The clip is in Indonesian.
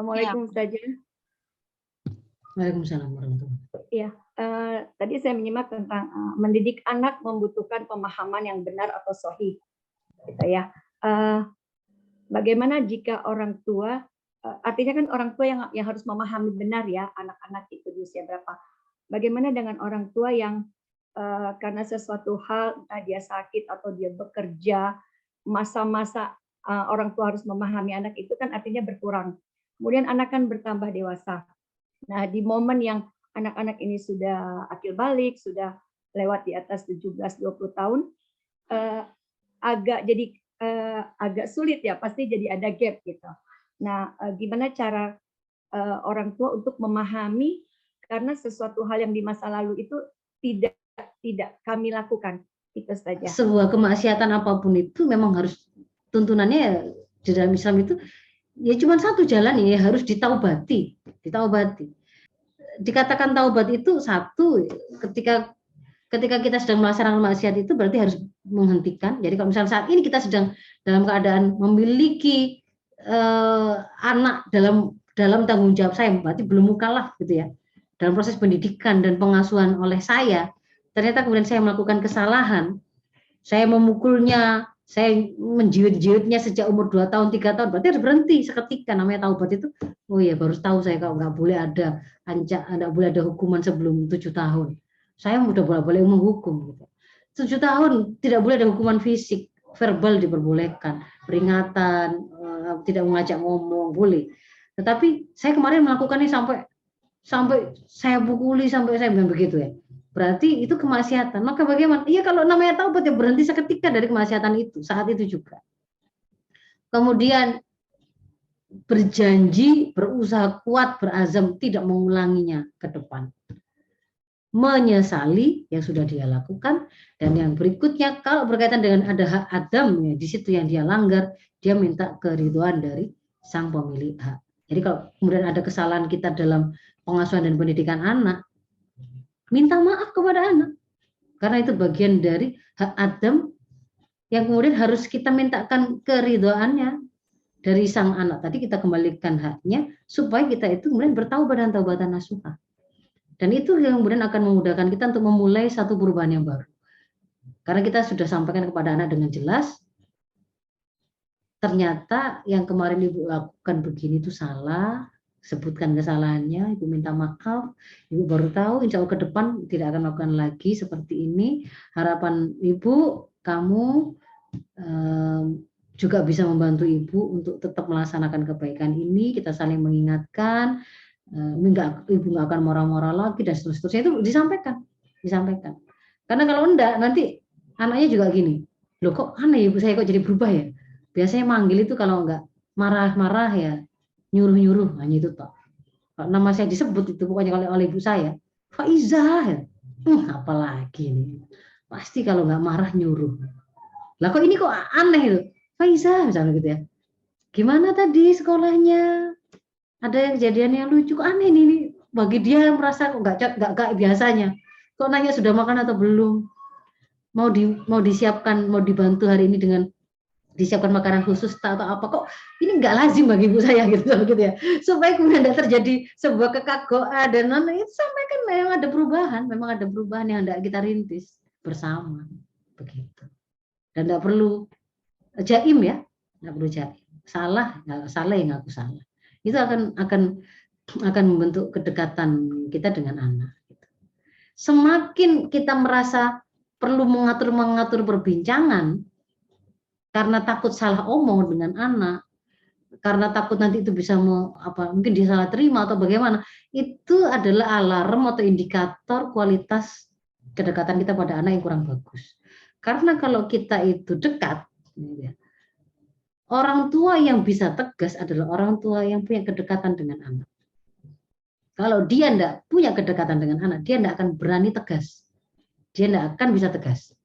Ya. Assalamualaikum Ustazah. Waalaikumsalam warahmatullahi wabarakatuh. Ya, tadi saya menyimak tentang mendidik anak membutuhkan pemahaman yang benar atau sahih, gitu ya. Bagaimana jika orang tua, artinya kan orang tua yang harus memahami benar ya anak-anak itu di usia berapa. Bagaimana dengan orang tua yang karena sesuatu hal, entah dia sakit atau dia bekerja, masa-masa orang tua harus memahami anak itu kan artinya berkurang. Kemudian anak kan bertambah dewasa. Nah, di momen yang anak-anak ini sudah akil balik, sudah lewat di atas 17-20 tahun, agak sulit ya, pasti jadi ada gap gitu. Nah, gimana cara orang tua untuk memahami karena sesuatu hal yang di masa lalu itu tidak kami lakukan, itu saja. Sebuah kemaksiatan apapun itu memang harus tuntunannya di dalam Islam itu ya cuma satu jalan ya, harus ditaubati. Dikatakan taubat itu satu, ketika kita sedang melaksanakan maksiat itu berarti harus menghentikan. Jadi kalau misalnya saat ini kita sedang dalam keadaan memiliki anak dalam tanggung jawab saya, berarti belum mukallaf gitu ya. Dalam proses pendidikan dan pengasuhan oleh saya, ternyata kemudian saya melakukan kesalahan, saya memukulnya, saya menjiwit-jiwitnya sejak umur 2 tahun, 3 tahun, berarti harus berhenti seketika. Namanya taubat itu, oh ya baru tahu saya kalau nggak boleh ada hukuman sebelum 7 tahun. Saya udah boleh menghukum. Gitu. 7 tahun tidak boleh ada hukuman fisik, verbal diperbolehkan, peringatan, tidak mengajak ngomong, boleh. Tetapi saya kemarin melakukannya sampai saya pukuli, sampai saya bilang begitu ya. Berarti itu kemaksiatan. Maka bagaimana? Iya, kalau namanya taubat ya berhenti seketika dari kemaksiatan itu, saat itu juga. Kemudian berjanji, berusaha kuat, berazam tidak mengulanginya ke depan. Menyesali yang sudah dia lakukan, dan yang berikutnya kalau berkaitan dengan ada hak Adam ya, di situ yang dia langgar, dia minta keridhaan dari sang pemilik hak. Jadi kalau kemudian ada kesalahan kita dalam pengasuhan dan pendidikan anak, minta maaf kepada anak, karena itu bagian dari hak Adam yang kemudian harus kita mintakan keridhaannya dari sang anak. Tadi kita kembalikan haknya supaya kita itu kemudian bertaubat dan taubatan nasuha. Dan itu yang kemudian akan memudahkan kita untuk memulai satu perubahan yang baru. Karena kita sudah sampaikan kepada anak dengan jelas, ternyata yang kemarin Ibu lakukan begini itu salah, sebutkan kesalahannya, Ibu minta maaf, Ibu baru tahu, insya Allah ke depan tidak akan melakukan lagi seperti ini. Harapan Ibu, kamu juga bisa membantu Ibu untuk tetap melaksanakan kebaikan ini, kita saling mengingatkan, Ibu nggak akan marah-marah lagi, dan seterusnya itu disampaikan. Karena kalau enggak, nanti anaknya juga gini, loh kok aneh Ibu saya kok jadi berubah ya? Biasanya manggil itu kalau enggak marah-marah ya, nyuruh-nyuruh, hanya itu toh. Kalau nama saya disebut itu pokoknya oleh ibu saya, Faizah ya. Apalagi ini. Pasti kalau nggak marah nyuruh. Lah kok ini kok aneh itu? Faizah misalnya gitu ya. Gimana tadi sekolahnya? Ada kejadian yang lucu, kok aneh ini. Bagi dia merasa kok nggak kayak biasanya. Kok nanya sudah makan atau belum? Mau disiapkan, mau dibantu hari ini dengan disiapkan makanan khusus atau apa, kok ini nggak lazim bagi ibu saya gitu ya, supaya kemudian tidak terjadi sebuah kekagoan dan itu sampaikan memang ada perubahan yang tidak kita rintis bersama begitu, dan tidak perlu jaim ya, nggak perlu jaim, salah ya ngaku salah, itu akan membentuk kedekatan kita dengan anak. Gitu. Semakin kita merasa perlu mengatur perbincangan karena takut salah omong dengan anak, karena takut nanti itu bisa mungkin dia salah terima atau bagaimana, itu adalah alarm atau indikator kualitas kedekatan kita pada anak yang kurang bagus. Karena kalau kita itu dekat, orang tua yang bisa tegas adalah orang tua yang punya kedekatan dengan anak. Kalau dia tidak punya kedekatan dengan anak, dia tidak akan berani tegas, dia tidak akan bisa tegas.